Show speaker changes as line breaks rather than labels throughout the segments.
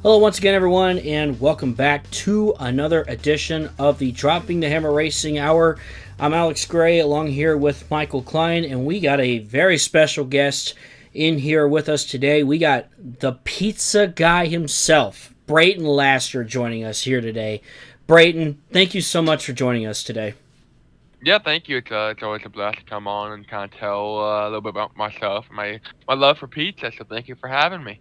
Hello once again, everyone, and welcome back to another edition of the Dropping the Hammer Racing Hour. I'm Alex Gray, along here with Michael Klein, and we got a very special guest in here with us today. We got the pizza guy himself, Brayton Laster, joining us here today. Brayton, thank you so much for joining us today.
Yeah, thank you. It's always a blast to come on and kind of tell a little bit about myself, my love for pizza. So thank you for having me.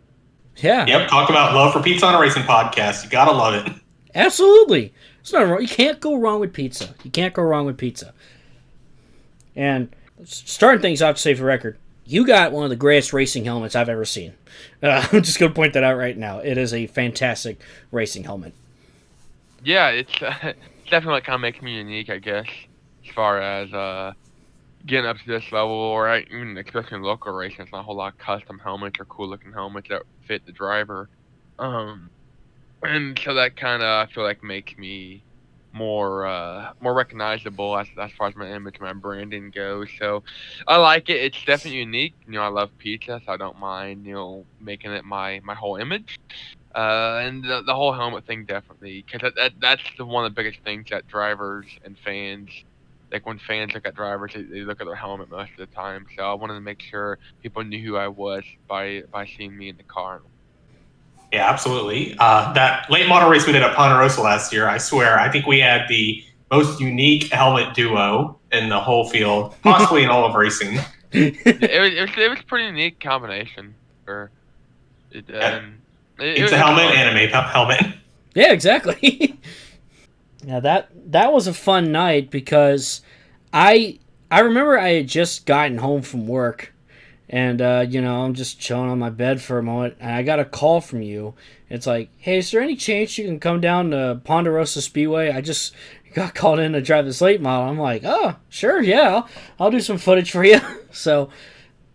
Yeah,
Yep, talk about love for pizza on a racing podcast. You gotta love it.
absolutely. It's not wrong. You can't go wrong with pizza. You can't go wrong with pizza. And starting things off to say for record, you got one of the greatest racing helmets I've ever seen. I'm just going to point that out right now. It is a fantastic racing helmet.
Yeah, it's definitely what kind of makes me unique, I guess, as far as getting up to this level, or even especially in local racing. It's not a whole lot of custom helmets or cool looking helmets that fit the driver. And so that kind of I feel like makes me more recognizable as far as my image, my branding goes. So I like it. It's definitely unique. I love pizza, so I don't mind making it my whole image. And the whole helmet thing definitely, because that's one of the biggest things that drivers and fans. Like when fans look at drivers, they look at their helmet most of the time. So I wanted to make sure people knew who I was by seeing me in the car.
Yeah, absolutely. That late model race we did at Ponderosa last year, I swear, I think we had the most unique helmet duo in the whole field, possibly in all of racing.
It was a pretty unique combination. For it,
It's a helmet and a helmet.
Yeah, exactly. Yeah, that was a fun night because I remember I had just gotten home from work, and I'm just chilling on my bed for a moment, and I got a call from you. It's like, hey, is there any chance you can come down to Ponderosa Speedway? I just got called in to drive this late model. I'm like, oh, sure, yeah, I'll do some footage for you. So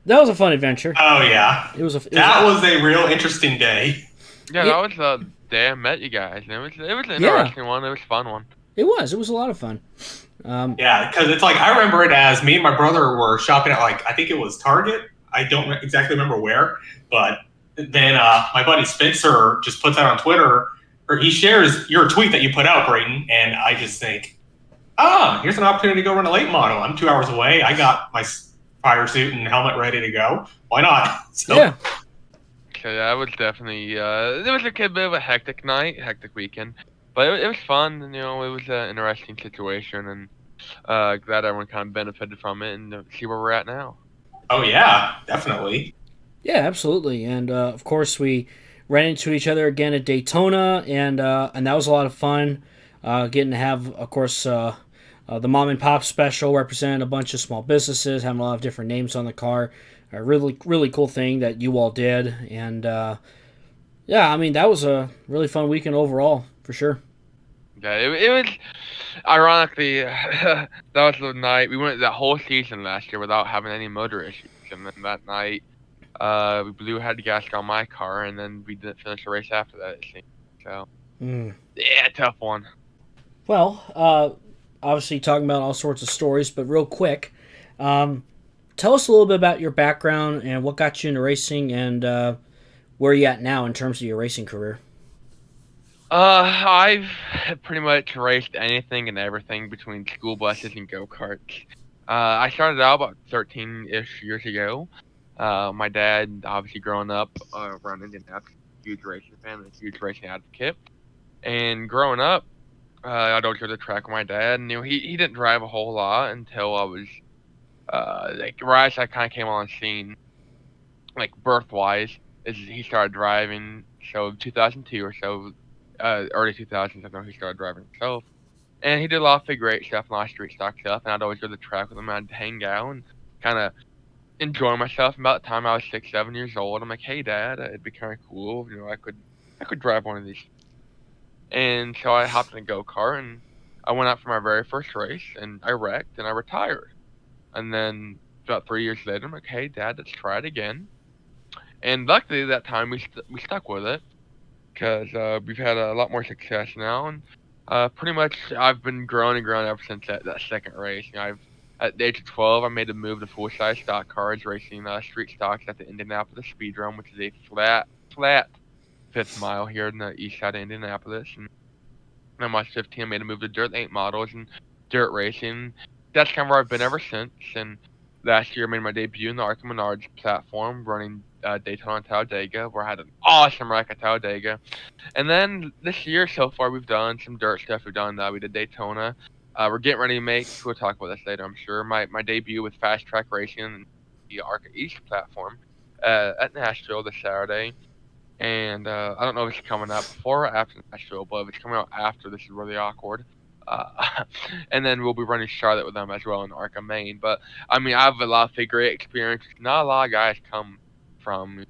that was a fun adventure.
Oh yeah,
It was
a real interesting day.
Yeah, that was the day I met you guys. And it was an interesting one. It was a fun one.
It was a lot of fun.
Yeah, because it's like I remember it as me and my brother were shopping at I think it was Target. I don't exactly remember where, but then my buddy Spencer just puts out on Twitter, or he shares your tweet that you put out, Brayton, and I just think, here's an opportunity to go run a late model. I'm 2 hours away. I got my fire suit and helmet ready to go. Why not?
So, yeah.
Okay, that was definitely it was a bit of a hectic weekend, but it was fun. And, it was an interesting situation, and glad everyone kind of benefited from it, and see where we're at now.
Oh yeah, definitely.
Yeah, absolutely, and of course we ran into each other again at Daytona, and that was a lot of fun. Getting to have, of course, the mom and pop special representing a bunch of small businesses, having a lot of different names on the car. A really, really cool thing that you all did. And, yeah, I mean, that was a really fun weekend overall, for sure.
Yeah, it was, ironically, that was the night, we went that whole season last year without having any motor issues. And then that night, we blew head gasket on my car, and then we didn't finish the race after that, it seemed. So, yeah, tough one.
Well, obviously talking about all sorts of stories, but real quick, tell us a little bit about your background and what got you into racing, and where you at now in terms of your racing career.
I've pretty much raced anything and everything between school buses and go-karts. I started out about 13-ish years ago. My dad, obviously growing up around Indianapolis, huge racing fan and a huge racing advocate. And growing up, I'd always go to the track with my dad, and he didn't drive a whole lot until I was right as I kind of came on scene, like birth-wise, is he started driving. So 2002 or so, early 2000s, I know he started driving himself, and he did a lot of figure eight stuff, a lot of street stock stuff. And I'd always go to the track with him. I'd hang out and kind of enjoy myself. About the time I was 6, 7 years old, I'm like, hey Dad, it'd be kind of cool. I could drive one of these. And so I hopped in a go-kart, and I went out for my very first race, and I wrecked, and I retired. And then about 3 years later, I'm like, hey, Dad, let's try it again. And luckily, that time we stuck with it, because we've had a lot more success now. And pretty much I've been growing and growing ever since that second race. At the age of 12, I made a move to full-size stock cars, racing street stocks at the Indianapolis Speedrome, which is a flat 5th mile here in the east side of Indianapolis, and when I was 15, I made a move to dirt late models and dirt racing. That's kind of where I've been ever since. And last year, I made my debut in the Arkham Menards platform, running Daytona and Talladega, where I had an awesome wreck at Talladega. And then this year so far, we've done some dirt stuff. We did Daytona. We're getting ready to make, we'll talk about this later, I'm sure, my debut with Fast Track Racing and the Arca East platform at Nashville this Saturday. And I don't know if it's coming out before or after Nashville, but if it's coming out after, this is really awkward. And then we'll be running Charlotte with them as well in Arca, Maine. But I mean, I have a lot of great experience. Not a lot of guys come from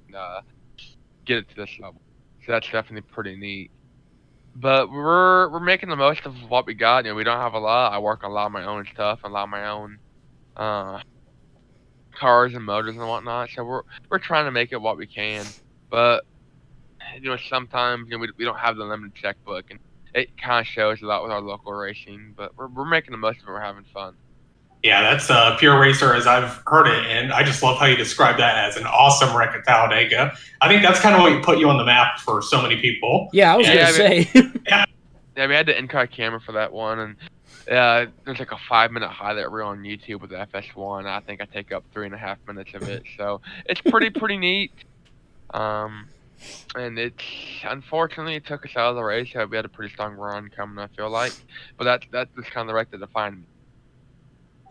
get it to this level, so that's definitely pretty neat. But we're making the most of what we got. You know, we don't have a lot. I work on a lot of my own stuff, a lot of my own cars and motors and whatnot. So we're trying to make it what we can. But you know, sometimes we don't have the limited checkbook, and it kind of shows a lot with our local racing. But we're making the most of it. We're having fun.
Yeah, that's Pure Racer as I've heard it, and I just love how you describe that as an awesome wreck at Talladega. I think that's kind of what put you on the map for so many people.
Yeah, I was going to say.
Yeah, we had the in-car camera for that one, and there's like a 5-minute highlight reel on YouTube with the FS1. I think I take up 3.5 minutes of it, so it's pretty neat. And unfortunately it took us out of the race. We had a pretty strong run coming, I feel like, but that's just kind of the wreck that defined me.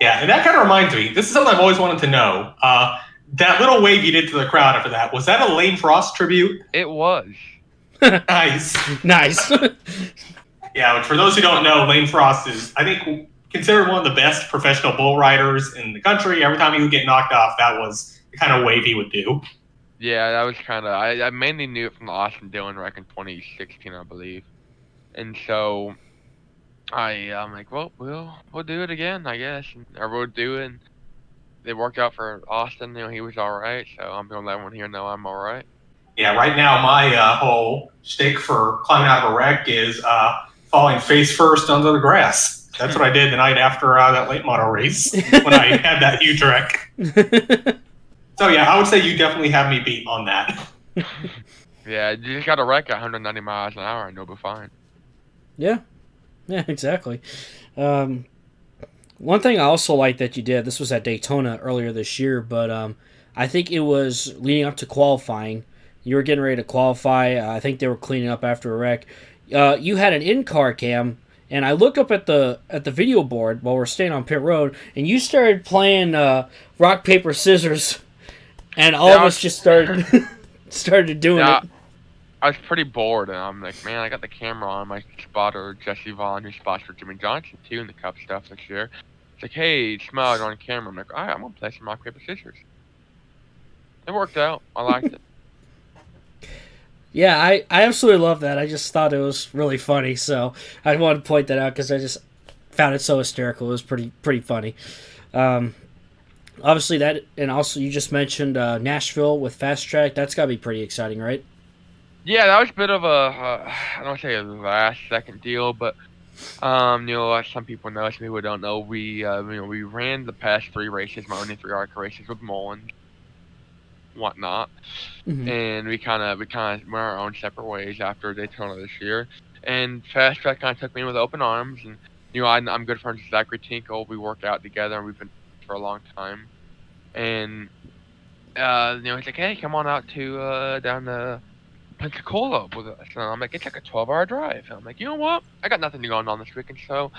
Yeah, and that kind of reminds me, this is something I've always wanted to know. That little wave you did to the crowd after that, was that a Lane Frost tribute?
It was.
Nice.
Nice.
Yeah, which for those who don't know, Lane Frost is, I think, considered one of the best professional bull riders in the country. Every time he would get knocked off, that was the kind of wave he would do.
Yeah, that was kind of, I mainly knew it from the Austin Dillon wreck in 2016, I believe. And so I'm like, well, we'll do it again, I guess. Or we'll do it. And it worked out for Austin. You know, he was all right. So I'm going to let everyone here know I'm all right.
Yeah, right now my whole shtick for climbing out of a wreck is falling face first under the grass. That's what I did the night after that late model race when I had that huge wreck. So yeah, I would say you definitely have me beat on that.
Yeah, you just got to wreck at 190 miles an hour and you'll be fine.
Yeah, exactly. One thing I also like that you did, this was at Daytona earlier this year, but I think it was leading up to qualifying. You were getting ready to qualify. I think they were cleaning up after a wreck. You had an in-car cam, and I looked up at the video board while we're staying on pit road, and you started playing rock, paper, scissors, and all of us just started doing it.
I was pretty bored, and I'm like, man, I got the camera on my spotter, Jesse Vaughn, who spots for Jimmy Johnson, too, in the Cup stuff this year. It's like, hey, smile on camera. I'm like, all right, I'm going to play some rock, paper, scissors. It worked out. I liked it.
Yeah, I absolutely love that. I just thought it was really funny, so I wanted to point that out because I just found it so hysterical. It was pretty funny. Obviously, that, and also you just mentioned Nashville with Fast Track. That's got to be pretty exciting, right?
Yeah, that was a bit of a, I don't say a last-second deal, but, you know, some people know, some people don't know, we ran the past 3 races, my only 3 ARCA races with Mullins, whatnot, and we kind of went our own separate ways after Daytona this year, and Fast Track kind of took me with open arms, and, you know, I'm good friends with Zachary Tinkle, we work out together, and we've been for a long time, and, you know, he's like, hey, come on out to, down to Pensacola with us. And I'm like, it's like a 12-hour drive. And I'm like, you know what? I got nothing going on this weekend. So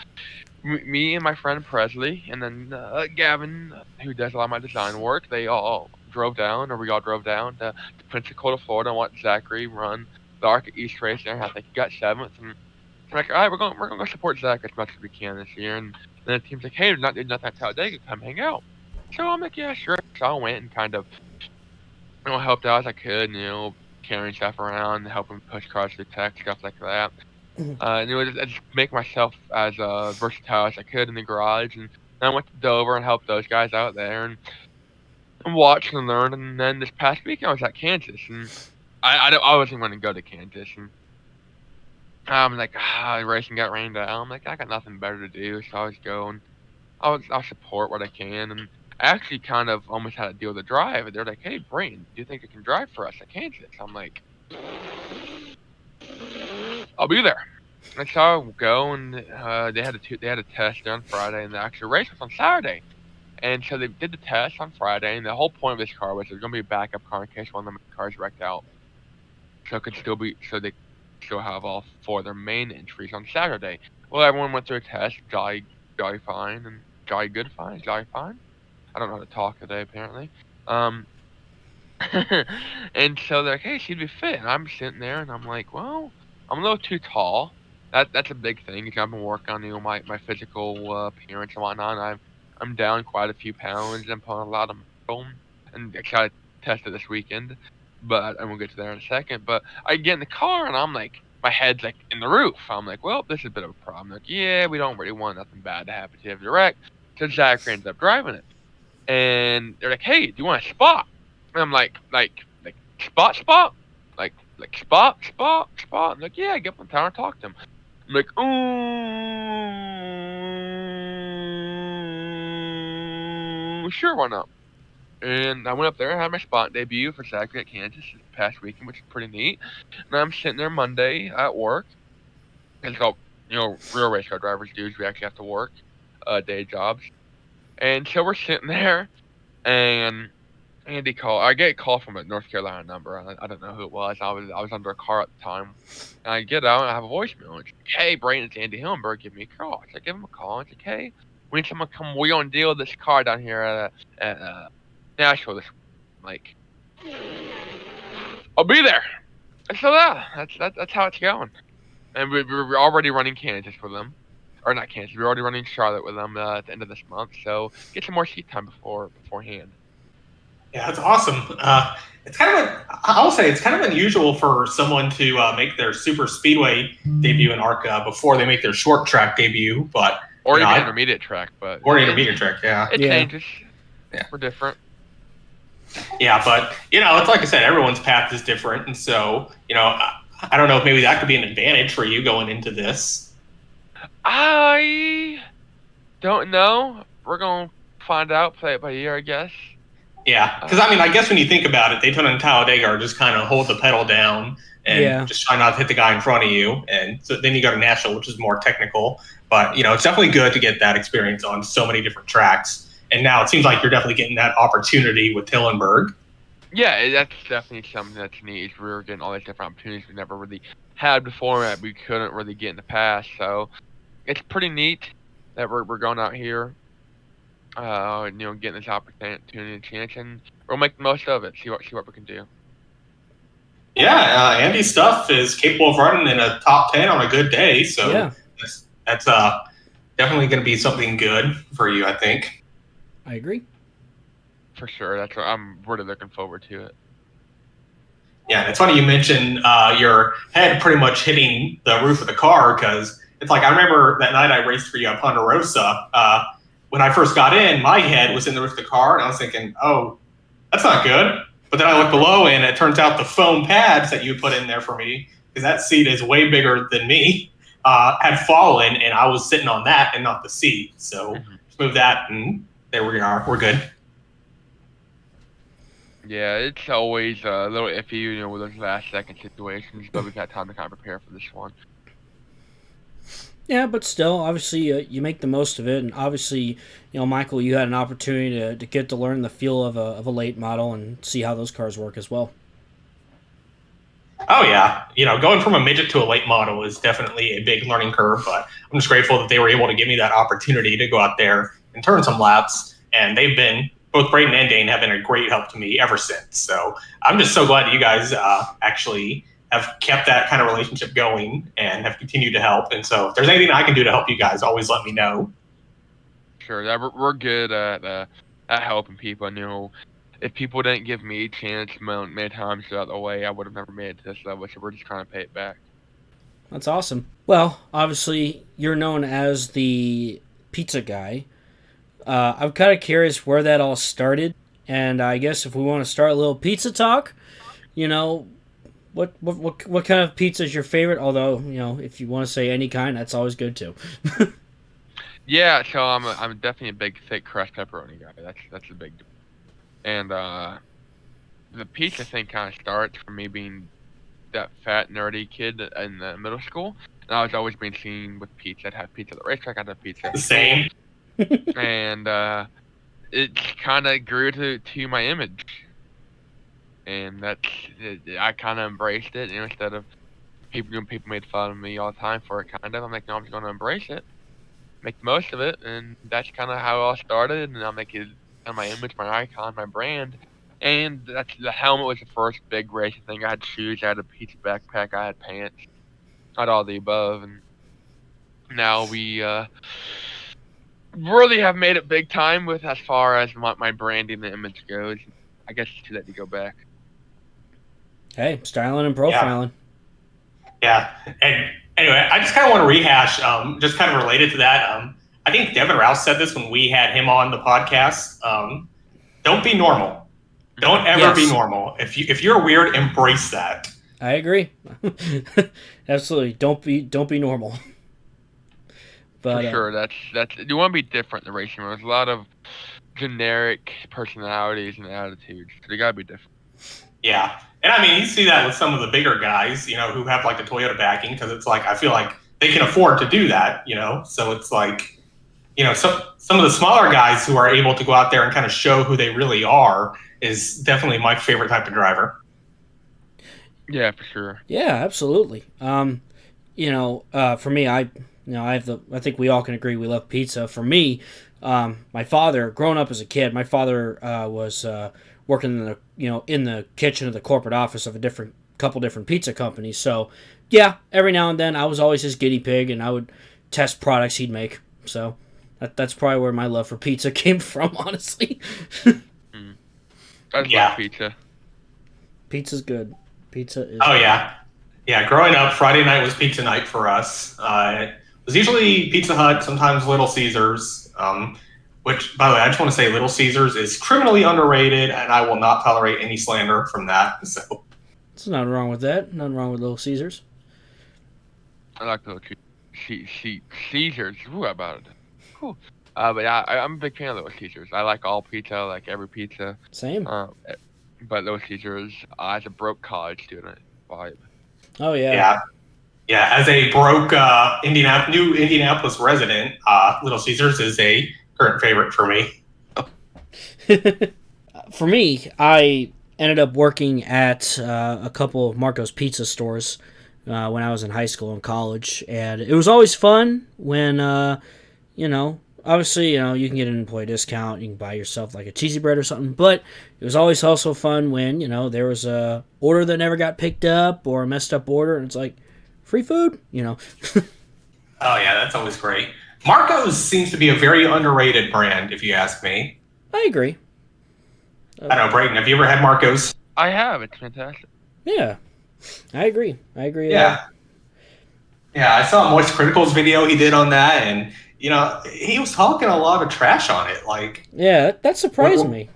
me and my friend Presley and then Gavin, who does a lot of my design work, we all drove down to Pensacola, Florida, and watched Zachary run the Arca East race there. I think he got 7th. And I'm like, all right, we're going to go support Zach as much as we can this year. And then the team's like, hey, there's nothing at Talladega. Come hang out. So I'm like, yeah, sure. So I went and kind of, you know, helped out as I could, you know, carrying stuff around, helping push cars through tech, stuff like that. And it was just make myself as versatile as I could in the garage. And then I went to Dover and helped those guys out there and watched and learned. And then this past week I was at Kansas, and I wasn't going to go to Kansas. And I'm like, racing got rained out. I'm like, I got nothing better to do, so I was going. I'll support what I can. And I actually kind of almost had to deal with the drive. And they're like, hey, Brayton, do you think you can drive for us at Kansas? I'm like, I'll be there. And so I'll go, and they had a test there on Friday, and the actual race was on Saturday. And so they did the test on Friday, and the whole point of this car was it was going to be a backup car in case one of the cars wrecked out. So it could still be, so they still have all 4 of their main entries on Saturday. Well, everyone went through a test, jolly fine, and jolly good fine, jolly fine. I don't know how to talk today, apparently. And so they're like, hey, she'd be fit. And I'm sitting there, and I'm like, well, I'm a little too tall. That's a big thing. Because I've been working on my physical appearance and whatnot. I'm down quite a few pounds. I'm putting a lot of muscle, and I tried to test it this weekend, but I won't get to that in a second. But I get in the car, and I'm like, my head's like in the roof. I'm like, well, this is a bit of a problem. Like, yeah, we don't really want nothing bad to happen to you if you're wrecked. So Zachary ends up driving it, and they're like, hey, do you want a spot? And I'm like spot, like spot. I'm like, yeah, get up in town and talk to him. I'm like, sure, why not? And I went up there and had my spot debut for Zachary at Kansas this past weekend, which is pretty neat. And I'm sitting there Monday at work. It's all, real race car drivers do is we actually have to work day jobs. And so we're sitting there, and Andy called. I get a call from a North Carolina number. I don't know who it was. I was under a car at the time. And I get out and I have a voicemail. It's like, hey, Brayton, it's Andy Hillenberg. Give me a call. So I give him a call. It's like, hey, we need someone to come wheel and deal this car down here at Nashville. Like, I'll be there. And so that's how it's going. And we're already running Kansas with them. Or not Kansas. We're already running Charlotte with them at the end of this month. So get some more seat time beforehand.
Yeah, that's awesome. It's kind of, I'll say, it's kind of unusual for someone to make their super speedway debut in ARCA before they make their short track debut, but
or even intermediate track,
intermediate track, yeah.
It changes. Yeah, we're different.
Yeah, but it's like I said, everyone's path is different, and so I don't know if maybe that could be an advantage for you going into this.
I don't know. We're gonna find out, play it by ear, I guess.
Yeah, because I guess when you think about it, Daytona and Talladega are just kind of hold the pedal down and just try not to hit the guy in front of you. And so then you go to Nashville, which is more technical. But, it's definitely good to get that experience on so many different tracks. And now it seems like you're definitely getting that opportunity with Hillenberg.
Yeah, that's definitely something that's neat. We're getting all these different opportunities we never really had before that we couldn't really get in the past. So it's pretty neat that we're going out here. Getting this opportunity and chance, and we'll make the most of it. See what we can do.
Yeah, Andy's stuff is capable of running in a top 10 on a good day, so that's definitely going to be something good for you, I think.
I agree.
For sure, that's what I'm really looking forward to it.
Yeah, and it's funny you mentioned your head pretty much hitting the roof of the car, because it's like I remember that night I raced for you at Ponderosa. When I first got in, my head was in the roof of the car, and I was thinking, oh, that's not good. But then I looked below, and it turns out the foam pads that you put in there for me, because that seat is way bigger than me, had fallen, and I was sitting on that and not the seat. So just move that, and there we are. We're good.
Yeah, it's always a little iffy, with those last-second situations, but we've had time to kind of prepare for this one.
Yeah, but still, obviously, you make the most of it, and obviously, Michael, you had an opportunity to get to learn the feel of a late model and see how those cars work as well.
Oh yeah, going from a midget to a late model is definitely a big learning curve, but I'm just grateful that they were able to give me that opportunity to go out there and turn some laps, and they've been, both Brayton and Dane have been a great help to me ever since. So I'm just so glad that you guys actually have kept that kind of relationship going and have continued to help. And so if there's anything I can do to help you guys, always let me know.
Sure. Yeah, we're good at helping people. If people didn't give me a chance many times throughout the way, I would have never made it to this level. So we're just trying to pay it back.
That's awesome. Well, obviously, you're known as the pizza guy. I'm kind of curious where that all started. And I guess if we want to start a little pizza talk, What kind of pizza is your favorite? Although, if you want to say any kind, that's always good too.
Yeah, so I'm definitely a big thick crust pepperoni guy. That's a big, and the pizza thing kind of starts from me being that fat nerdy kid in middle school, and I was always being seen with pizza. I'd have pizza at the racetrack. I'd have pizza.
The same.
And it kind of grew to my image, and I kind of embraced it. You know, instead of people made fun of me all the time for it, I'm like, no, I'm just going to embrace it, make the most of it, and that's kind of how it all started. And I'll make it my image, my icon, my brand. And the helmet was the first big racing thing. I had shoes, I had a pizza backpack, I had pants, I had all the above, and now we really have made it big time with as far as my branding and image goes. I guess it's too late to go back.
Hey, styling and profiling.
Yeah. And anyway, I just kind of want to rehash, just kind of related to that. I think Devin Rouse said this when we had him on the podcast. Don't be normal. Don't ever be normal. If you're weird, embrace that.
I agree. Absolutely. Don't be normal. But,
for sure, that's you want to be different in the racing world. There's a lot of generic personalities and attitudes. So you gotta be different.
Yeah, and I mean you see that with some of the bigger guys, you know, who have like the Toyota backing, because it's like I feel like they can afford to do that, you know. So it's like, you know, some of the smaller guys who are able to go out there and kind of show who they really are is definitely my favorite type of driver.
Yeah, for sure.
Yeah, absolutely. For me, I think we all can agree we love pizza. For me, my father, growing up as a kid, my father was working in the kitchen of the corporate office of a couple different pizza companies. So, yeah, every now and then I was always his guinea pig, and I would test products he'd make. So that's probably where my love for pizza came from, honestly.
I love pizza.
Pizza's good. Pizza is.
Oh yeah, yeah. Growing up, Friday night was pizza night for us. It was usually Pizza Hut, sometimes Little Caesars. Which, by the way, I just want to say Little Caesars is criminally underrated, and I will not tolerate any slander from that. So,
there's nothing wrong with that. Nothing wrong with Little Caesars.
I like Little Caesars. Ooh, how about it? Cool. But yeah, I'm a big fan of Little Caesars. I like all pizza, I like every pizza.
Same.
But Little Caesars, as a broke college student, vibe.
Oh yeah.
Yeah. As a broke new Indianapolis resident, Little Caesars is a current favorite for me.
For me, I ended up working at a couple of Marco's Pizza stores when I was in high school and college, and it was always fun when obviously, you can get an employee discount, you can buy yourself like a cheesy bread or something, but it was always also fun when, there was a order that never got picked up or a messed up order, and it's like, free food, Oh
yeah, that's always great. Marco's seems to be a very underrated brand, if you ask me.
I agree.
I don't know, Brayton, have you ever had Marco's?
I have. It's fantastic.
Yeah, I agree.
Yeah. Yeah, I saw a Moist Critical's video he did on that, and he was talking a lot of trash on it. Like,
yeah, that surprised me.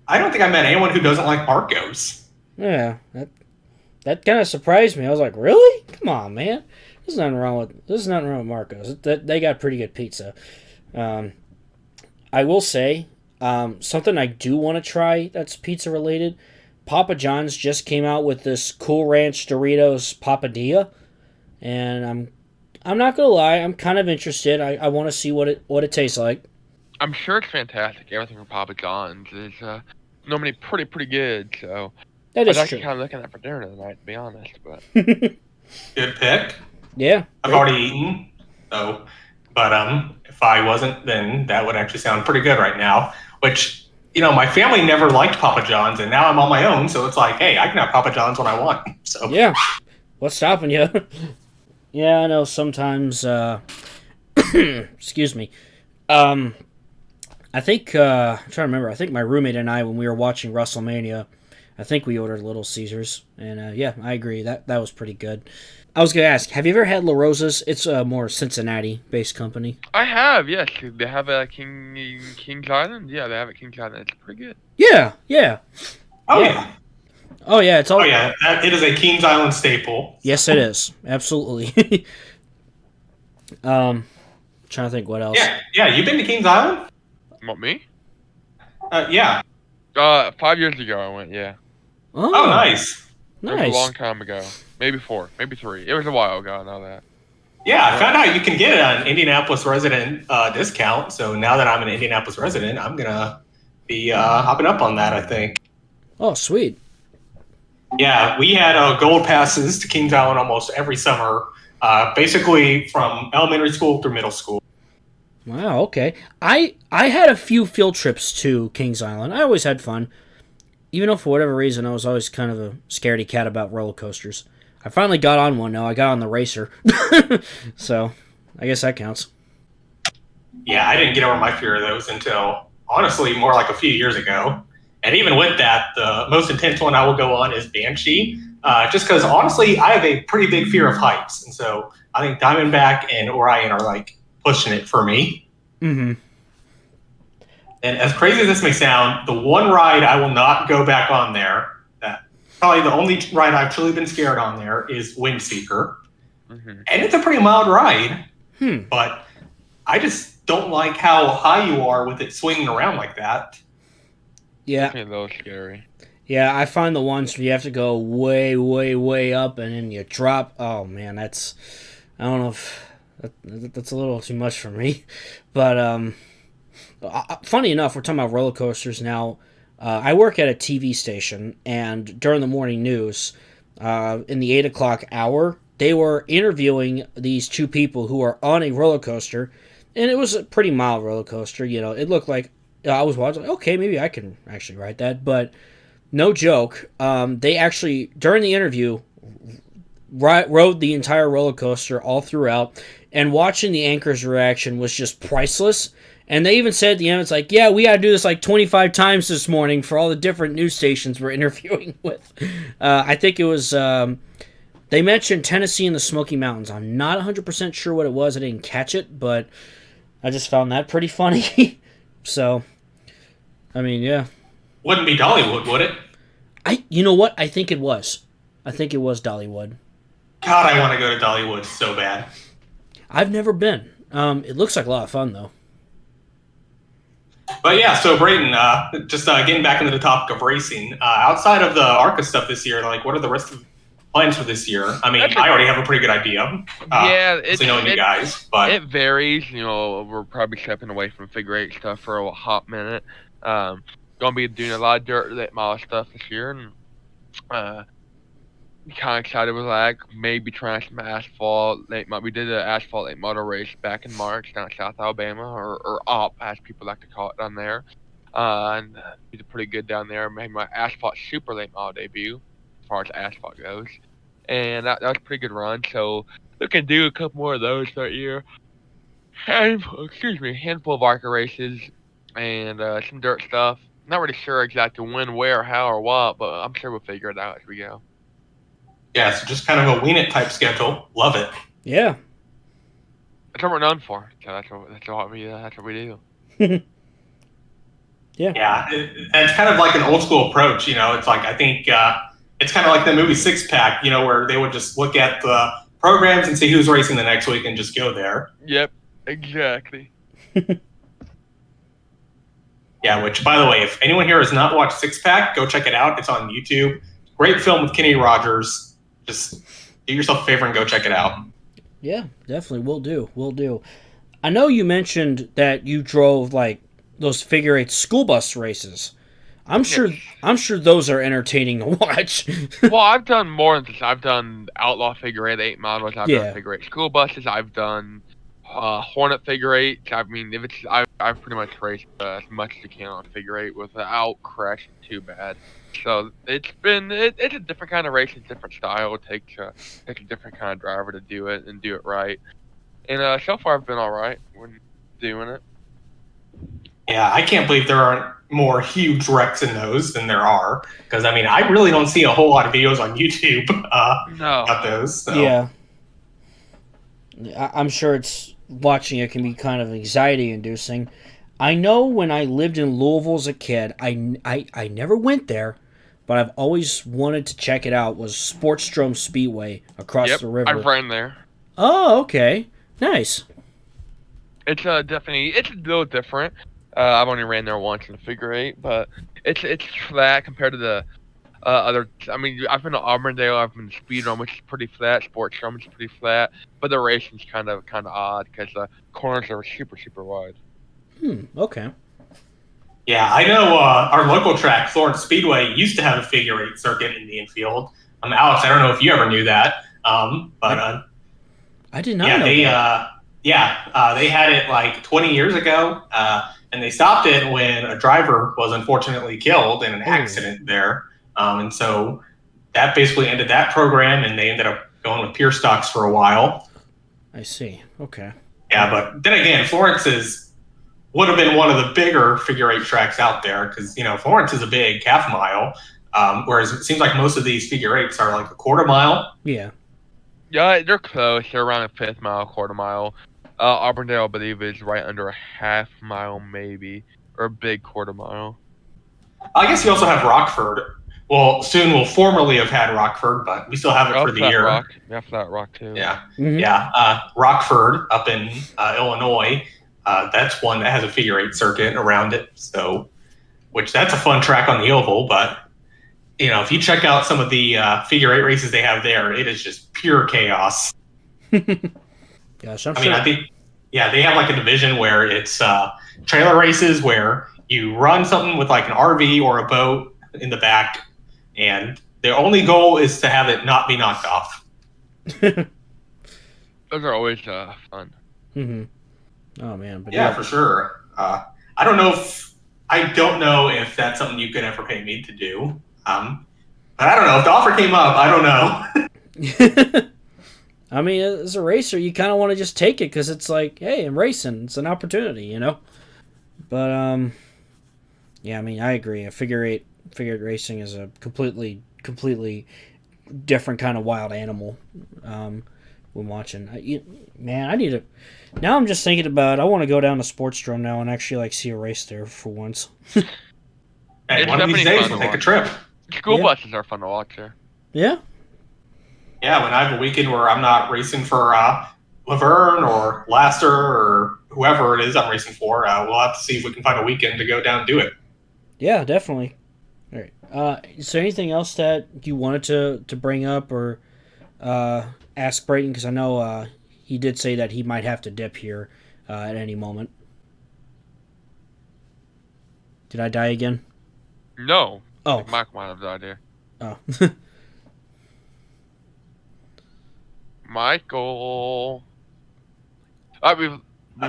I don't think I met anyone who doesn't like Marco's.
Yeah, that kind of surprised me. I was like, really? Come on, man. There's nothing wrong with Marco's. They got pretty good pizza. I will say something I do want to try that's pizza related. Papa John's just came out with this Cool Ranch Doritos Papadilla, and I'm not gonna lie, I'm kind of interested. I want to see what it tastes like.
I'm sure it's fantastic. Everything from Papa John's is normally pretty good. So
that is
I was
true.
actually kind of looking at that for dinner tonight, to be honest. But
good pick.
Yeah,
I've already eaten, so but if I wasn't, then that would actually sound pretty good right now. Which my family never liked Papa John's, and now I'm on my own, so it's like, hey, I can have Papa John's when I want. So
yeah, what's stopping you? Yeah, I know sometimes, excuse me, I think, I'm trying to remember, I think my roommate and I, when we were watching WrestleMania, I think we ordered Little Caesars, and yeah, I agree, that was pretty good. I was going to ask, have you ever had La Rosa's? It's a more Cincinnati-based company.
I have, yes. They have a Kings Island? Yeah, they have a Kings Island. It's pretty good.
Yeah.
Oh, yeah.
Oh, yeah, it's all...
Oh, yeah, it is a Kings Island staple.
Yes, it is. Absolutely. Trying to think what else.
Yeah, you've been to Kings Island?
What, me?
Yeah.
5 years ago I went, yeah.
Oh, nice.
It was a
Nice.
long time ago. Maybe 4, maybe 3. It was a while ago, I know that.
Yeah, I found out you can get an Indianapolis resident discount. So now that I'm an Indianapolis resident, I'm gonna be hopping up on that, I think.
Oh, sweet.
Yeah, we had gold passes to Kings Island almost every summer, basically from elementary school through middle school.
Wow, okay. I had a few field trips to Kings Island. I always had fun. Even though for whatever reason I was always kind of a scaredy cat about roller coasters. I finally got on one now. I got on the racer. So, I guess that counts.
Yeah, I didn't get over my fear of those until, honestly, more like a few years ago. And even with that, the most intense one I will go on is Banshee. Just because, honestly, I have a pretty big fear of heights. And so I think Diamondback and Orion are, like, pushing it for me.
Mm-hmm.
And as crazy as this may sound, the one ride I will not go back on there, probably the only ride I've truly been scared on there, is Windseeker. Mm-hmm. And it's a pretty mild ride. But I just don't like how high you are with it swinging around like that.
Yeah.
It's a little scary.
Yeah, I find the ones where you have to go way, way, way up and then you drop. Oh, man, that's... I don't know if... That's a little too much for me. But, funny enough, we're talking about roller coasters now. I work at a TV station, and during the morning news, in the 8 o'clock hour, they were interviewing these two people who are on a roller coaster, and it was a pretty mild roller coaster. You know, it looked like I was watching, okay, maybe I can actually ride that, but no joke. They actually, during the interview, rode the entire roller coaster all throughout, and watching the anchor's reaction was just priceless. And they even said at the end, it's like, yeah, we got to do this like 25 times this morning for all the different news stations we're interviewing with. I think it was, they mentioned Tennessee and the Smoky Mountains. I'm not 100% sure what it was. I didn't catch it, but I just found that pretty funny. So, I mean, yeah.
Wouldn't be Dollywood, would it?
You know what? I think it was. I think it was Dollywood.
God, I want to go to Dollywood so bad.
I've never been. It looks like a lot of fun, though.
But yeah, so Brayton, just getting back into the topic of racing, outside of the ARCA stuff this year, like what are the rest of the plans for this year? I mean, I already have a pretty good idea. It's knowing you guys, but
it varies. You know, we're probably stepping away from figure eight stuff for a hot minute. Gonna be doing a lot of dirt late model stuff this year, and kind of excited with that. Maybe trying some asphalt late model. We did an asphalt late model race back in March down in South Alabama, or OP as people like to call it down there. And we did pretty good down there. Made my asphalt super late model debut, as far as asphalt goes, and that was a pretty good run. So looking to do a couple more of those that year. Handful of ARCA races and some dirt stuff. Not really sure exactly when, where, how, or what, but I'm sure we'll figure it out as we go.
Yeah, so just kind of a wing it type schedule. Love it.
Yeah.
That's what we're known for. So that's what we do.
Yeah.
Yeah, it's kind of like an old school approach. You know, it's like I think it's kind of like the movie Six Pack. You know, where they would just look at the programs and see who's racing the next week and just go there.
Yep, exactly.
Yeah, which by the way, if anyone here has not watched Six Pack, go check it out. It's on YouTube. Great film with Kenny Rogers. Just do yourself a favor and go check it out.
Yeah, definitely. Will do. I know you mentioned that you drove like those figure eight school bus races. I'm sure those are entertaining to watch.
Well, I've done more than this. I've done outlaw figure eight models. I've done figure eight school buses. I've done Hornet figure eight. I mean, I've pretty much raced as much as you can on figure eight without crashing too bad. So it's a different kind of race, a different style. It takes a different kind of driver to do it and do it right. And so far I've been all right when doing it.
Yeah, I can't believe there aren't more huge wrecks in those than there are. Because I mean, I really don't see a whole lot of videos on YouTube about those. So.
Yeah, I'm sure watching it can be kind of anxiety-inducing. I know when I lived in Louisville as a kid, I never went there, but I've always wanted to check it out, was Sportstrom Speedway across the river.
I've ran there.
Oh, okay. Nice.
It's it's a little different. I've only ran there once in a figure eight, but it's flat compared to the I mean, I've been to Auburndale, I've been to Speedrun, which is pretty flat. Sports Run, which is pretty flat, but the racing's kind of odd because the corners are super super wide.
Okay.
Yeah, I know our local track, Florence Speedway, used to have a figure eight circuit in the infield. Alex, I don't know if you ever knew that, but
I did not know that.
They had it like 20 years ago, and they stopped it when a driver was unfortunately killed in an accident there. And so that basically ended that program, and they ended up going with pure stocks for a while.
I see. Okay.
Yeah, but then again, Florence would have been one of the bigger figure eight tracks out there because, Florence is a big half mile, whereas it seems like most of these figure eights are like a quarter mile.
Yeah.
Yeah, they're close. They're around a fifth mile, quarter mile. Auburndale, I believe, is right under a half mile, maybe, or a big quarter mile.
I guess you also have Rockford. Well, soon we'll formally have had Rockford, but we still have it for the year.
Rock. Yeah, Flat Rock too.
Yeah,
Mm-hmm.
Rockford up in Illinois. That's one that has a figure eight circuit around it. So, which that's a fun track on the oval. But if you check out some of the figure eight races they have there, it is just pure chaos.
Gosh, I
think they have like a division where it's trailer races where you run something with like an RV or a boat in the back, and the only goal is to have it not be knocked off.
Those are always fun.
Mm-hmm. Oh man, but
yeah, for sure. I don't know if that's something you could ever pay me to do. But I don't know if the offer came up. I don't know.
I mean, as a racer, you kind of want to just take it because it's like, hey, I'm racing. It's an opportunity, But yeah, I mean, I agree. Figure eight racing is a completely different kind of wild animal. When watching, I need to. Now I'm just thinking about. I want to go down to Sports Drum now and actually see a race there for once.
Hey, one of these days we'll take a trip.
School buses are fun to watch there.
Yeah.
Yeah, when I have a weekend where I'm not racing for Laverne or Laster or whoever it is I'm racing for, we'll have to see if we can find a weekend to go down and do it.
Yeah, definitely. All right. Is there anything else that you wanted to bring up or ask Brayton? Because I know he did say that he might have to dip here at any moment. Did I die again?
No.
Oh.
Michael might have died here.
Oh.
Michael. We've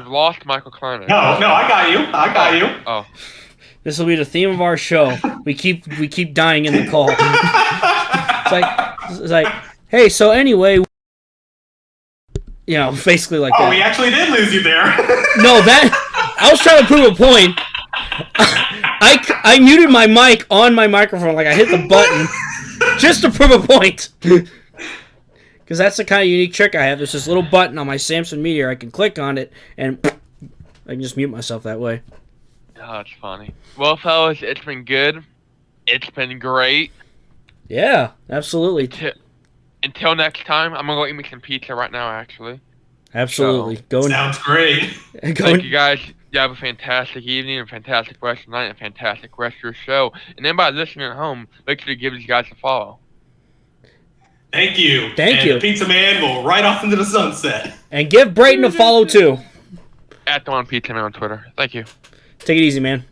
lost Michael Klein.
No, I got you.
Oh.
This will be the theme of our show. We keep dying in the call. It's like, hey, so anyway, basically like that.
Oh, we actually did lose you there.
No, I was trying to prove a point. I muted my mic on my microphone, like I hit the button just to prove a point. Because that's the kind of unique trick I have. There's this little button on my Samsung Meteor. I can click on it, and I can just mute myself that way.
Oh, that's funny. Well, fellas, it's been good. It's been great.
Yeah, absolutely.
Until next time, I'm going to go eat me some pizza right now, actually.
Absolutely.
Sounds great.
Thank you, guys. You have a fantastic evening, a fantastic rest of the night, and a fantastic rest of your show. And anybody listening at home, make sure to give these guys a follow.
Thank you.
Thank you.
The Pizza Man will ride off into the sunset.
And give Brayton a follow, too.
At @DonPizzaMan on Twitter. Thank you.
Take it easy, man.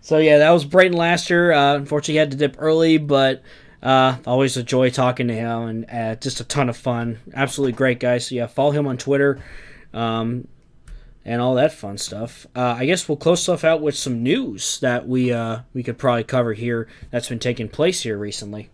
So, yeah, that was Brayton Laster. Unfortunately, he had to dip early, but always a joy talking to him, and just a ton of fun. Absolutely great guy. So, yeah, follow him on Twitter and all that fun stuff. I guess we'll close stuff out with some news that we could probably cover here that's been taking place here recently.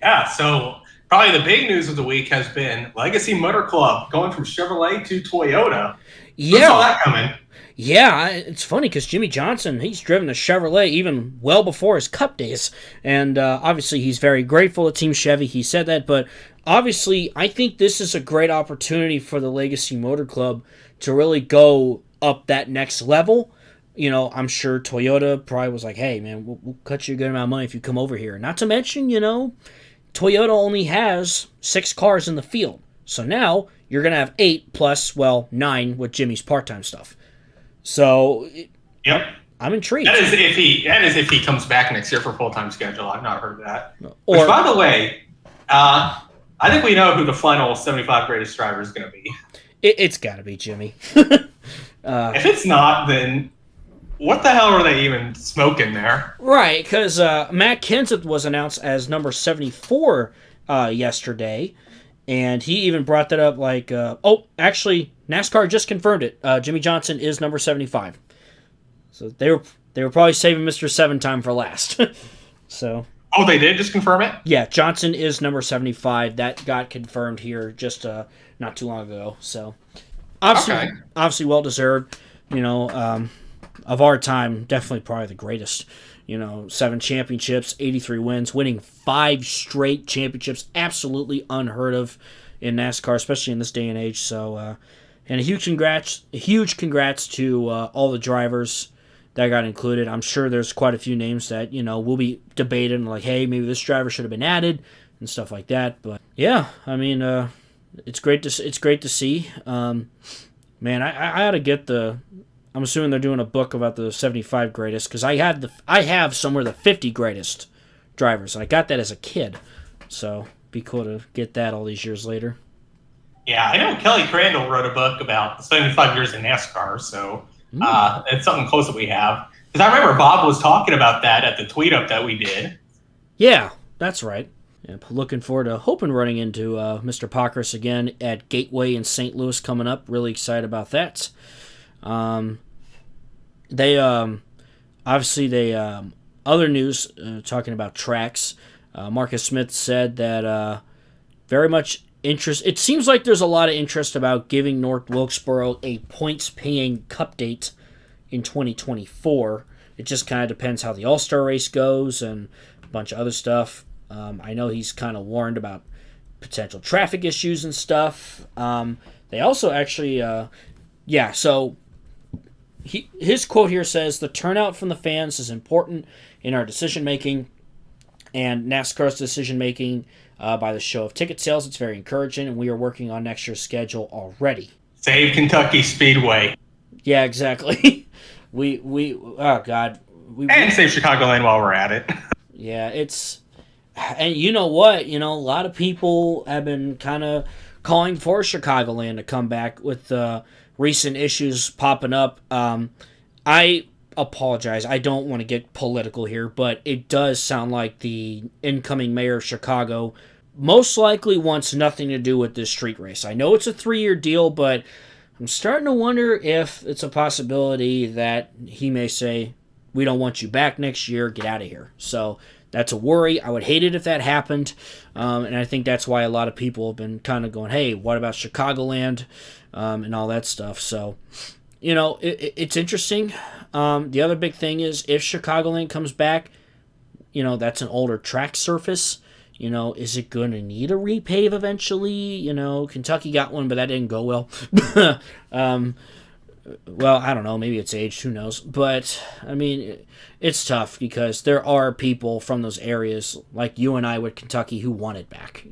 Yeah, so probably the big news of the week has been Legacy Motor Club going from Chevrolet to Toyota.
Yeah.
Who saw that coming?
Yeah, it's funny because Jimmy Johnson, he's driven a Chevrolet even well before his Cup days. And obviously he's very grateful to Team Chevy. He said that. But obviously I think this is a great opportunity for the Legacy Motor Club to really go up that next level. I'm sure Toyota probably was like, hey, man, we'll cut you a good amount of money if you come over here. Not to mention, Toyota only has 6 cars in the field. So now you're going to have 8 plus, 9 with Jimmy's part-time stuff. So
yep.
I'm intrigued.
That is if he comes back next year for full-time schedule. I've not heard that.
Or,
which, by the way, I think we know who the final 75 greatest driver is going to be.
It's got to be Jimmy.
If it's not, then what the hell are they even smoking there?
Right, because Matt Kenseth was announced as number 74 yesterday, and he even brought that up like, actually, NASCAR just confirmed it. Jimmy Johnson is number 75. So they were probably saving Mr. 7-time for last. So.
Oh, they did just confirm it?
Yeah, Johnson is number 75. That got confirmed here just not too long ago. So, obviously well deserved. Of our time, definitely probably the greatest. 7 championships, 83 wins, winning 5 straight championships, absolutely unheard of in NASCAR, especially in this day and age. So, and a huge congrats to all the drivers that got included. I'm sure there's quite a few names that, we'll be debating, like, hey, maybe this driver should have been added and stuff like that. But yeah, I mean, it's great to see. Man, I ought to get I'm assuming they're doing a book about the 75 greatest, because I have somewhere the 50 greatest drivers, and I got that as a kid. So be cool to get that all these years later.
Yeah, I know Kelly Crandall wrote a book about the 75 years in NASCAR, so it's something close that we have. Because I remember Bob was talking about that at the tweet-up that we did.
Yeah, that's right. Yeah, looking forward to hoping running into Mr. Pockris again at Gateway in St. Louis coming up. Really excited about that. They other news talking about tracks. Marcus Smith said that very much interest. It seems like there's a lot of interest about giving North Wilkesboro a points-paying Cup date in 2024. It just kind of depends how the All-Star race goes and a bunch of other stuff. I know he's kind of warned about potential traffic issues and stuff. They also actually, so his quote here says, "The turnout from the fans is important in our decision-making and NASCAR's decision-making by the show of ticket sales. It's very encouraging, and we are working on next year's schedule already."
Save Kentucky Speedway.
Yeah, exactly. Oh, God.
And save Chicagoland while we're at it.
Yeah, and you know what? A lot of people have been kind of calling for Chicagoland to come back with recent issues popping up. I apologize. I don't want to get political here, but it does sound like the incoming mayor of Chicago most likely wants nothing to do with this street race. I know it's a 3-year deal, but I'm starting to wonder if it's a possibility that he may say, we don't want you back next year, get out of here. So that's a worry. I would hate it if that happened, and I think that's why a lot of people have been kind of going, hey, what about Chicagoland, and all that stuff. So, it's interesting. The other big thing is if Chicagoland comes back, that's an older track surface. Is it going to need a repave eventually? Kentucky got one, but that didn't go well. Well, I don't know. Maybe it's aged. Who knows? But, I mean, it's tough because there are people from those areas, like you and I with Kentucky, who want it back,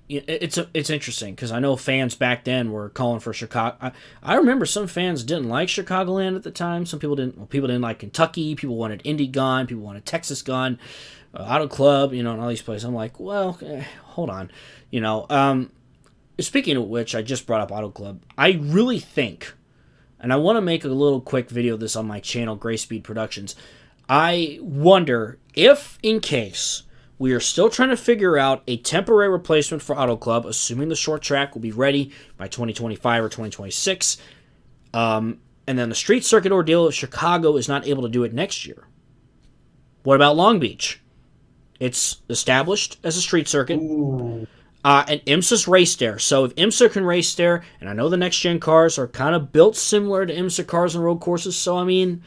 It's interesting because I know fans back then were calling for Chicago. I remember some fans didn't like Chicagoland at the time. Some people didn't. Well, people didn't like Kentucky. People wanted Indy gone. People wanted Texas gone. Auto Club, and all these places. I'm like, well, hold on. Speaking of which, I just brought up Auto Club. I really think, and I want to make a little quick video of this on my channel, Gray Speed Productions. I wonder if, in case we are still trying to figure out a temporary replacement for Auto Club, assuming the short track will be ready by 2025 or 2026, and then the street circuit ordeal if Chicago is not able to do it next year. What about Long Beach? It's established as a street circuit.
Ooh.
And IMSA's raced there. So if IMSA can race there, and I know the next-gen cars are kind of built similar to IMSA cars and road courses, so I mean,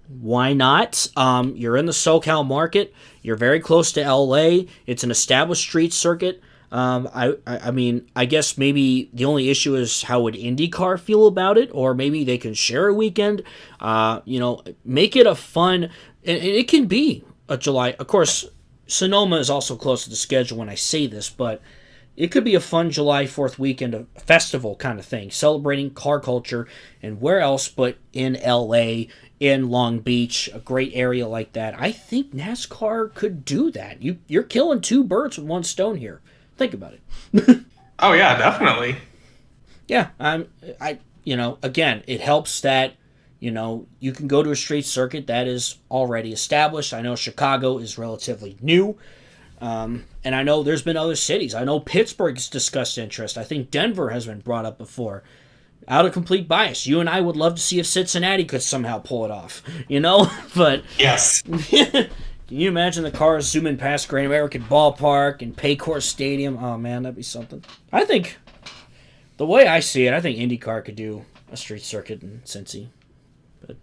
why not? You're in the SoCal market. You're very close to LA. It's an established street circuit. I mean, I guess maybe the only issue is how would IndyCar feel about it, or maybe they can share a weekend. Make it a fun, and it can be a July. Of course, Sonoma is also close to the schedule when I say this, but it could be a fun July 4th weekend, a festival kind of thing, celebrating car culture, and where else but in LA, in Long Beach, a great area like that. I think NASCAR could do that. You're killing two birds with one stone here. Think about it.
Oh yeah, definitely.
Yeah, again, it helps that, you can go to a street circuit that is already established. I know Chicago is relatively new. And I know there's been other cities. I know Pittsburgh's discussed interest. I think Denver has been brought up before. Out of complete bias, you and I would love to see if Cincinnati could somehow pull it off, But
yes,
can you imagine the cars zooming past Great American Ballpark and Paycor Stadium? Oh man, that'd be something. I think the way I see it, I think IndyCar could do a street circuit in Cincy, but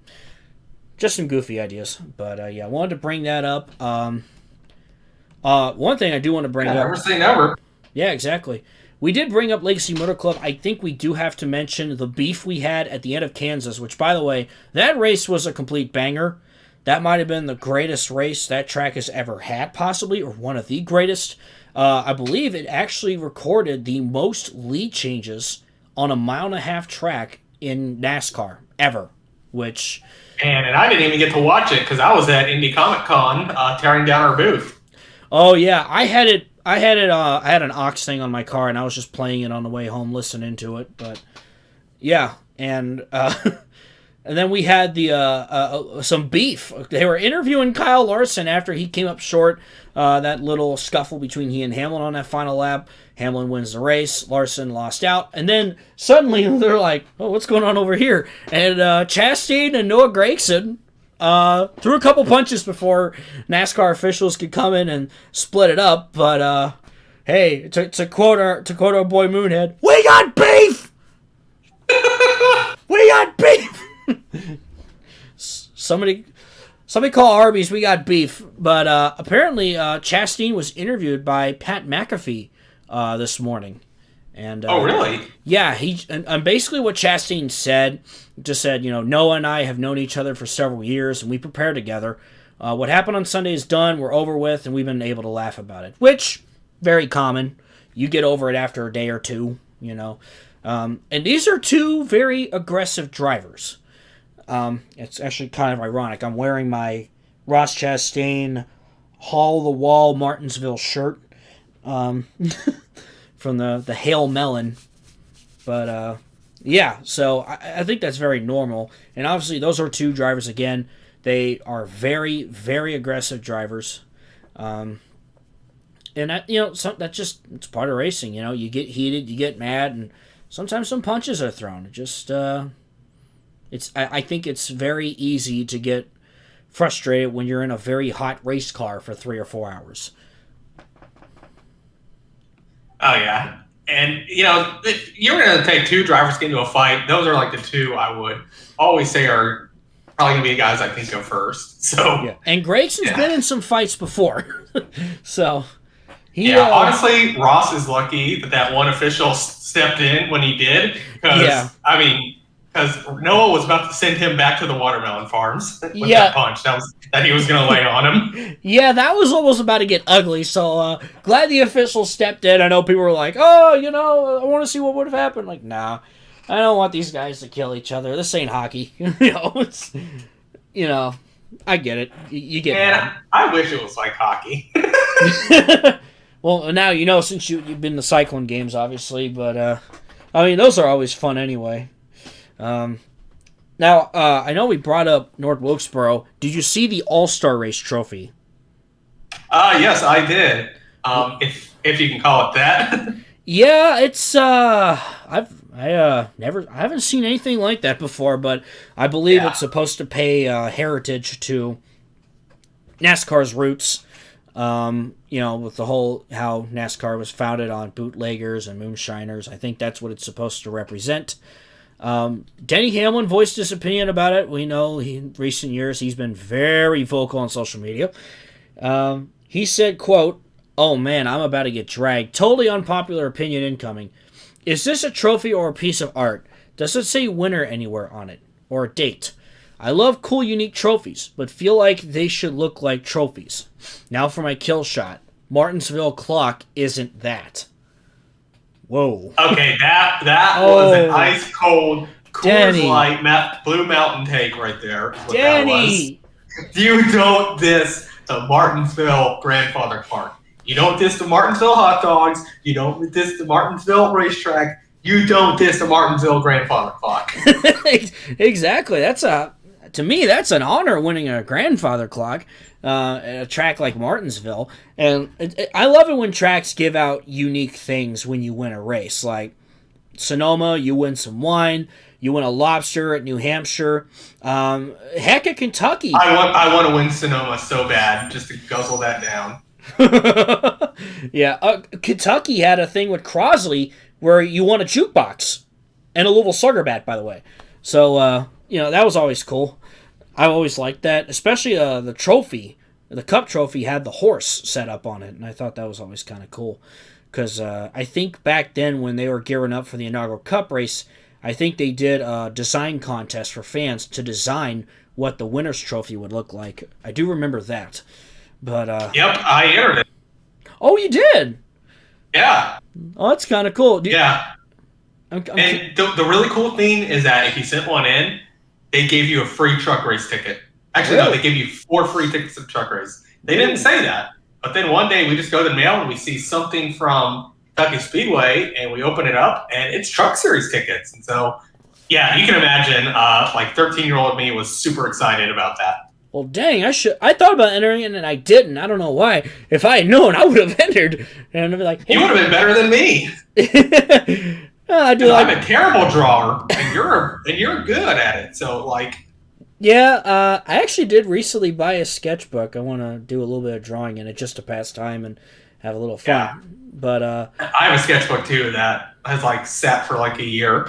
just some goofy ideas. But yeah, I wanted to bring that up. One thing I do want to bring up.
Never say never.
Yeah, exactly. We did bring up Legacy Motor Club. I think we do have to mention the beef we had at the end of Kansas, which, by the way, that race was a complete banger. That might have been the greatest race that track has ever had, possibly, or one of the greatest. I believe it actually recorded the most lead changes on a 1.5-mile track in NASCAR ever, which...
And I didn't even get to watch it because I was at Indy Comic Con tearing down our booth.
Oh, yeah. I had an aux thing on my car, and I was just playing it on the way home, listening to it. But yeah, and and then we had some beef. They were interviewing Kyle Larson after he came up short. That little scuffle between he and Hamlin on that final lap. Hamlin wins the race. Larson lost out, and then suddenly they're like, "Oh, what's going on over here?" And Chastain and Noah Gragson threw a couple punches before NASCAR officials could come in and split it up. But hey, to quote our boy Moonhead, we got beef. We got beef. Somebody call Arby's. We got beef. But apparently, Chastain was interviewed by Pat McAfee this morning. And
oh, really?
Yeah, and basically what Chastain said, Noah and I have known each other for several years, and we prepare together. What happened on Sunday is done, we're over with, and we've been able to laugh about it. Which, very common. You get over it after a day or two, And these are two very aggressive drivers. It's actually kind of ironic. I'm wearing my Ross Chastain Haul the Wall Martinsville shirt. From the Hail Melon. But, yeah, so I think that's very normal. And obviously, those are two drivers, again. They are very, very aggressive drivers. And, that, it's part of racing. You get heated, you get mad, and sometimes some punches are thrown. It just, I think it's very easy to get frustrated when you're in a very hot race car for 3 or 4 hours.
Oh, yeah. And, if you're going to take two drivers to get into a fight, those are like the two I would always say are probably going to be the guys I think go first. So
yeah. And Gragson's been in some fights before. So,
honestly, Ross is lucky that one official stepped in when he did. Because Noah was about to send him back to the watermelon farms with that punch that he was going to lay on him.
Yeah, that was almost about to get ugly, so glad the official stepped in. I know people were like, I want to see what would have happened. Like, nah, I don't want these guys to kill each other. This ain't hockey. I get it. You get it.
And I wish it was like hockey.
Well, now since you've been to cycling games, obviously, but, those are always fun anyway. Now, I know we brought up North Wilkesboro. Did you see the All-Star Race trophy?
Yes, I did. If you can call it that.
Yeah, it's I haven't seen anything like that before, but I believe it's supposed to pay heritage to NASCAR's roots. With the whole how NASCAR was founded on bootleggers and moonshiners. I think that's what it's supposed to represent. Denny Hamlin voiced his opinion about it. We know in recent years he's been very vocal on social media. He said, quote, "Oh man, I'm about to get dragged. Totally unpopular opinion incoming. Is this a trophy or a piece of art? Does it say winner anywhere on it? Or a date? I love cool, unique trophies, but feel like they should look like trophies. Now for my kill shot. Martinsville clock isn't that." Whoa.
Okay, that was an ice cold Coors
Danny.
Light Blue Mountain take right there. What
Danny.
that was. You don't diss the Martinsville Grandfather Park. You don't diss the Martinsville hot dogs. You don't diss the Martinsville racetrack. You don't diss the Martinsville Grandfather Clock.
Exactly. To me, that's an honor winning a grandfather clock at a track like Martinsville. And I love it when tracks give out unique things when you win a race. Like Sonoma, you win some wine. You win a lobster at New Hampshire. Heck, at Kentucky.
I want to win Sonoma so bad just to guzzle that down.
Yeah. Kentucky had a thing with Crosley where you won a jukebox and a Louisville Slugger bat, by the way. So, that was always cool. I always liked that, especially the trophy. The cup trophy had the horse set up on it, and I thought that was always kind of cool. Because I think back then when they were gearing up for the inaugural cup race, I think they did a design contest for fans to design what the winner's trophy would look like. I do remember that. But
yep, I entered it.
Oh, you did?
Yeah.
Oh, that's kind of cool.
Yeah. And the really cool thing is that if you sent one in, they gave you a free truck race ticket. Actually, no, they gave you 4 free tickets to the truck race. They didn't say that. But then one day we just go to the mail and we see something from Kentucky Speedway and we open it up and it's Truck Series tickets. And so, yeah, you can imagine 13-year-old me was super excited about that.
Well, dang, I thought about entering it and I didn't. I don't know why. If I had known, I would have entered. And I'd be like, hey.
You would have been better than me. I'm a terrible drawer, and you're good at it. So,
yeah, I actually did recently buy a sketchbook. I want to do a little bit of drawing in it just to pass time and have a little fun.
Yeah.
But
I have a sketchbook too that has sat for a year.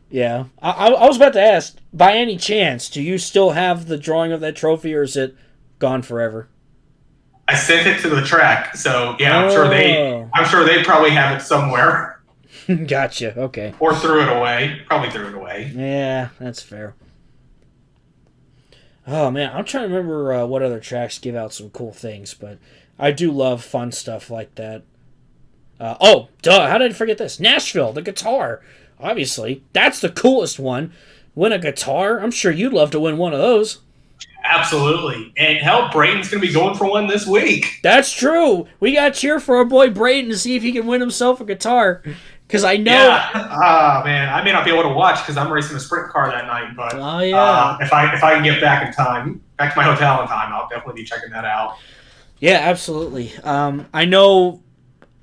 Yeah, I was about to ask. By any chance, do you still have the drawing of that trophy, or is it gone forever?
I sent it to the track, so yeah, I'm sure they probably have it somewhere.
Gotcha. Okay.
Or threw it away. Probably threw it away.
Yeah, that's fair. Oh man, I'm trying to remember what other tracks give out some cool things, but I do love fun stuff like that. How did I forget this? Nashville, the guitar. Obviously, that's the coolest one. Win a guitar. I'm sure you'd love to win one of those.
Absolutely. And hell, Brayton's going to be going for one this week.
That's true. We got to cheer for our boy Brayton to see if he can win himself a guitar. Because I know...
Yeah. Man, I may not be able to watch because I'm racing a sprint car that night. But if I can get back to my hotel in time, I'll definitely be checking that out.
Yeah, absolutely. I know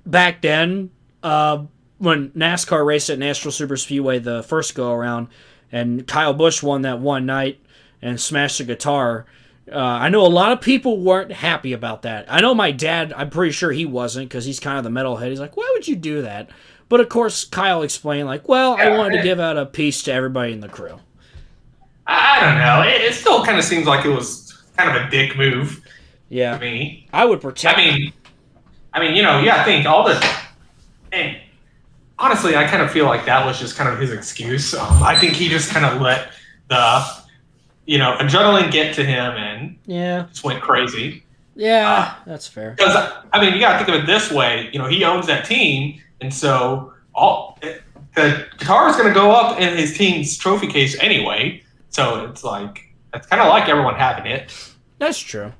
back then when NASCAR raced at Nashville Super Speedway the first go-around and Kyle Busch won that one night and smashed the guitar, I know a lot of people weren't happy about that. I know my dad, I'm pretty sure he wasn't because he's kind of the metalhead. He's like, why would you do that? But of course, Kyle explained, I wanted to give out a piece to everybody in the crew.
I don't know. It still kind of seems like it was kind of a dick move.
Yeah.
To me.
I would protect.
I think all the... And honestly, I kind of feel like that was just kind of his excuse. I think he just kind of let the, adrenaline get to him and just went crazy.
Yeah, that's fair.
Because, you got to think of it this way. He owns that team, and so the guitar is going to go up in his team's trophy case anyway. So it's kind of like everyone having it.
That's true.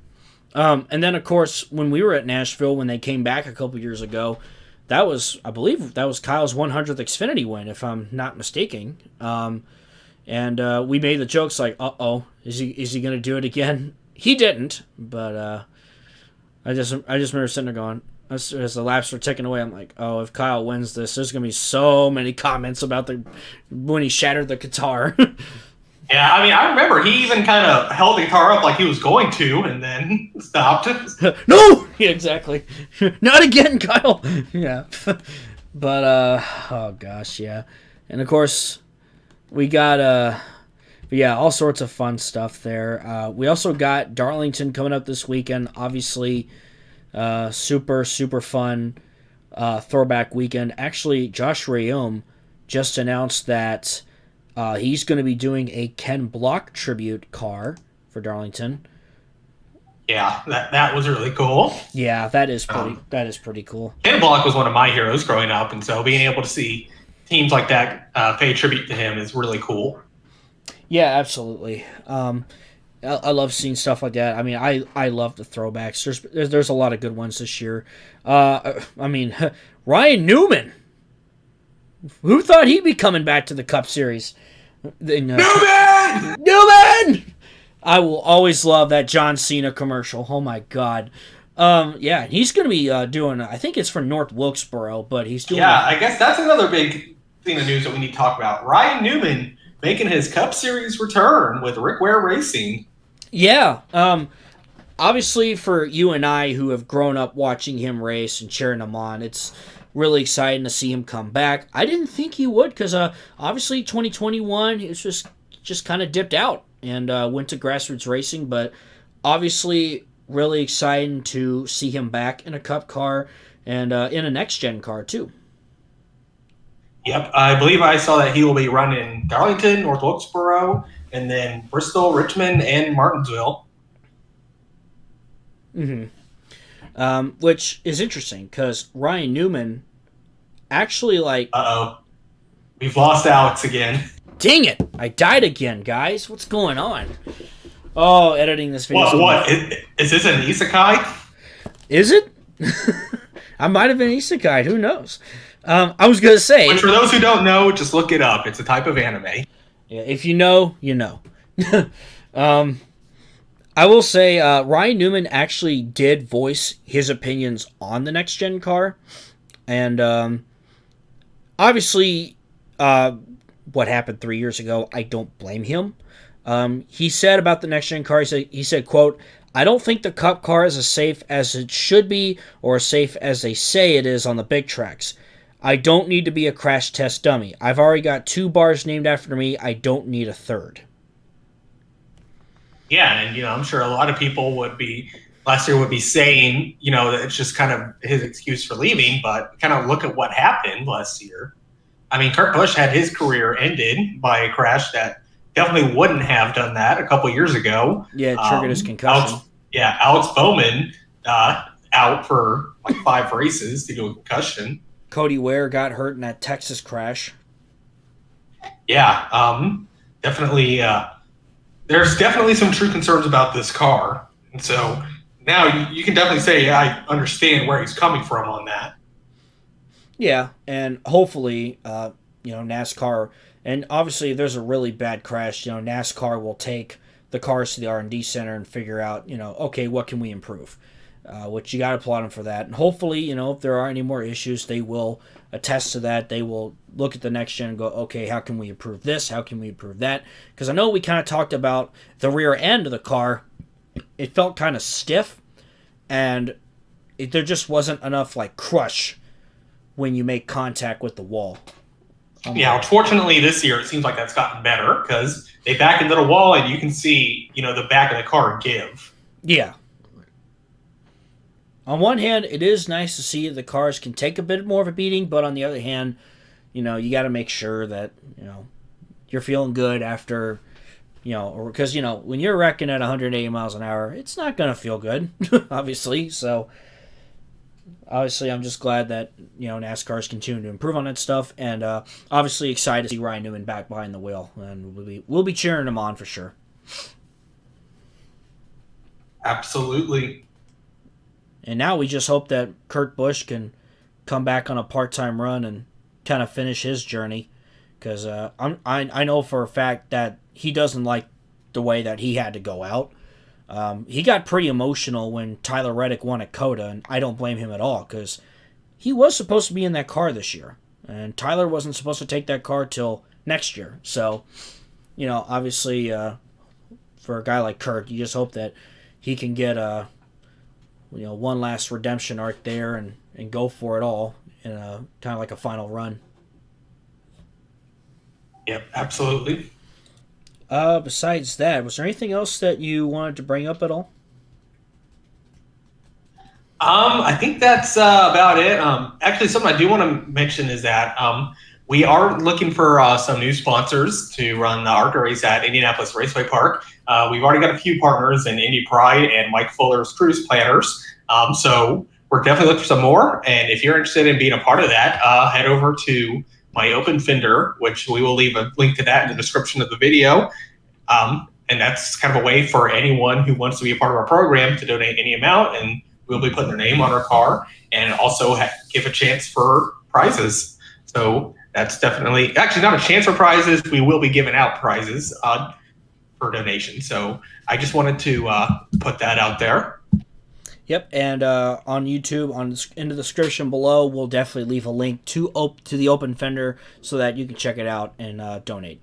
And then, of course, when we were at Nashville, when they came back a couple years ago, I believe that was Kyle's 100th Xfinity win, if I'm not mistaken. And we made the jokes like, is he going to do it again? He didn't, but I just remember sitting there going, as the laps were ticking away, I'm like, if Kyle wins this, there's going to be so many comments about when he shattered the guitar.
Yeah, I remember he even kind of held the guitar up like he was going to and then stopped.
No! Yeah, exactly. Not again, Kyle! Yeah. But, oh gosh, yeah. And of course, we got, all sorts of fun stuff there. We also got Darlington coming up this weekend. Obviously, super, super fun throwback weekend. Actually, Josh Rayom just announced that he's going to be doing a Ken Block tribute car for Darlington.
Yeah, that was really cool.
Yeah, that is pretty cool.
Ken Block was one of my heroes growing up, and so being able to see teams like that pay tribute to him is really cool.
Yeah, absolutely. I love seeing stuff like that. I mean, I love the throwbacks. There's a lot of good ones this year. I mean, Ryan Newman. Who thought he'd be coming back to the Cup Series?
Newman!
Newman! I will always love that John Cena commercial. Oh my god. Yeah, he's going to be doing. I think it's for North Wilkesboro, but he's doing.
Yeah, I guess that's another big thing of news that we need to talk about. Ryan Newman making his Cup Series return with Rick Ware Racing.
Yeah. Obviously, for you and I who have grown up watching him race and cheering him on, it's really exciting to see him come back. I didn't think he would because obviously 2021 it's just kind of dipped out and went to grassroots racing, but obviously really exciting to see him back in a Cup car and in a next gen car too.
Yep, I believe I saw that he will be running Darlington, North Wilkesboro, and then Bristol, Richmond, and Martinsville.
Which is interesting because Ryan Newman actually
We've lost Alex again.
Dang it! I died again, guys. What's going on? Oh, editing this video.
What? Is this an isekai?
Is it? I might have been isekai. Who knows? I was gonna say.
Which, for those who don't know, just look it up. It's a type of anime.
Yeah, if you know, you know. I will say Ryan Newman actually did voice his opinions on the next gen car, and obviously, what happened 3 years ago, I don't blame him. He said about the next gen car, he said, quote, "I don't think the Cup car is as safe as it should be or as safe as they say it is on the big tracks. I don't need to be a crash test dummy. I've already got 2 bars named after me. I don't need a third."
Yeah, and I'm sure a lot of people last year would be saying, that it's just kind of his excuse for leaving, but kind of look at what happened last year. I mean, Kurt Busch had his career ended by a crash that definitely wouldn't have done that a couple years ago.
Yeah, it triggered his concussion.
Alex Bowman out for like 5 races due to a concussion.
Cody Ware got hurt in that Texas crash.
Yeah, definitely. There's definitely some true concerns about this car. And so now you can definitely say, yeah, I understand where he's coming from on that.
Yeah, and hopefully, NASCAR, and obviously if there's a really bad crash, NASCAR will take the cars to the R&D center and figure out, okay, what can we improve? Which you got to applaud them for that. And hopefully, if there are any more issues, they will attest to that. They will look at the next gen and go, okay, how can we improve this? How can we improve that? Because I know we kind of talked about the rear end of the car. It felt kind of stiff, and there just wasn't enough crush when you make contact with the wall.
Yeah, unfortunately this year it seems like that's gotten better because they back into the wall and you can see, the back of the car give.
Yeah. On one hand, it is nice to see the cars can take a bit more of a beating, but on the other hand, you got to make sure that, you're feeling good after, because, when you're wrecking at 180 miles an hour, it's not going to feel good, obviously. So, obviously, I'm just glad that, NASCAR's continuing to improve on that stuff, and obviously excited to see Ryan Newman back behind the wheel, and we'll be cheering him on for sure.
Absolutely.
And now we just hope that Kurt Busch can come back on a part-time run and kind of finish his journey, because I know for a fact that he doesn't like the way that he had to go out. He got pretty emotional when Tyler Reddick won at COTA, and I don't blame him at all, because he was supposed to be in that car this year, and Tyler wasn't supposed to take that car till next year. So, obviously, for a guy like Kurt, you just hope that he can get one last redemption arc there and go for it all in a kind of like a final run.
Yep, absolutely.
Besides that, was there anything else that you wanted to bring up at all?
I think that's about it. Actually, something I do want to mention is that We are looking for some new sponsors to run the ARCA race at Indianapolis Raceway Park. We've already got a few partners in Indy Pride and Mike Fuller's Cruise Planners. So we're definitely looking for some more. And if you're interested in being a part of that, head over to my open fender, which we will leave a link to that in the description of the video. And that's kind of a way for anyone who wants to be a part of our program to donate any amount, and we'll be putting their name on our car and also give a chance for prizes. So that's definitely, actually not a chance for prizes. We will be giving out prizes for donation. So I just wanted to put that out there.
Yep, and on YouTube, in the description below, we'll definitely leave a link to the open fender so that you can check it out and donate.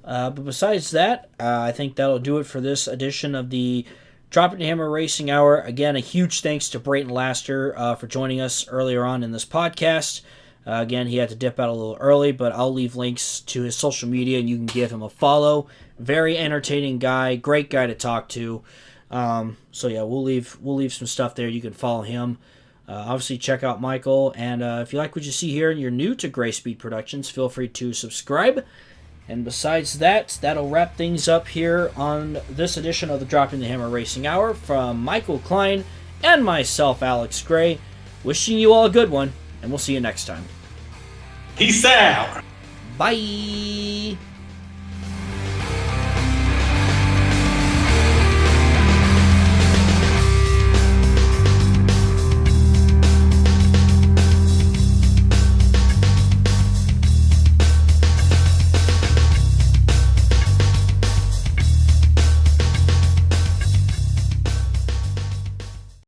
But besides that, I think that'll do it for this edition of the Dropping the Hammer Racing Hour. Again, a huge thanks to Brayton Laster for joining us earlier on in this podcast. Again, he had to dip out a little early, but I'll leave links to his social media, and you can give him a follow. Very entertaining guy, great guy to talk to. So yeah, we'll leave some stuff there. You can follow him. Obviously, check out Michael, and if you like what you see here and you're new to Gray Speed Productions, feel free to subscribe. And besides that, that'll wrap things up here on this edition of the Dropping the Hammer Racing Hour from Michael Klein and myself, Alex Gray. Wishing you all a good one, and we'll see you next time.
Peace out.
Bye.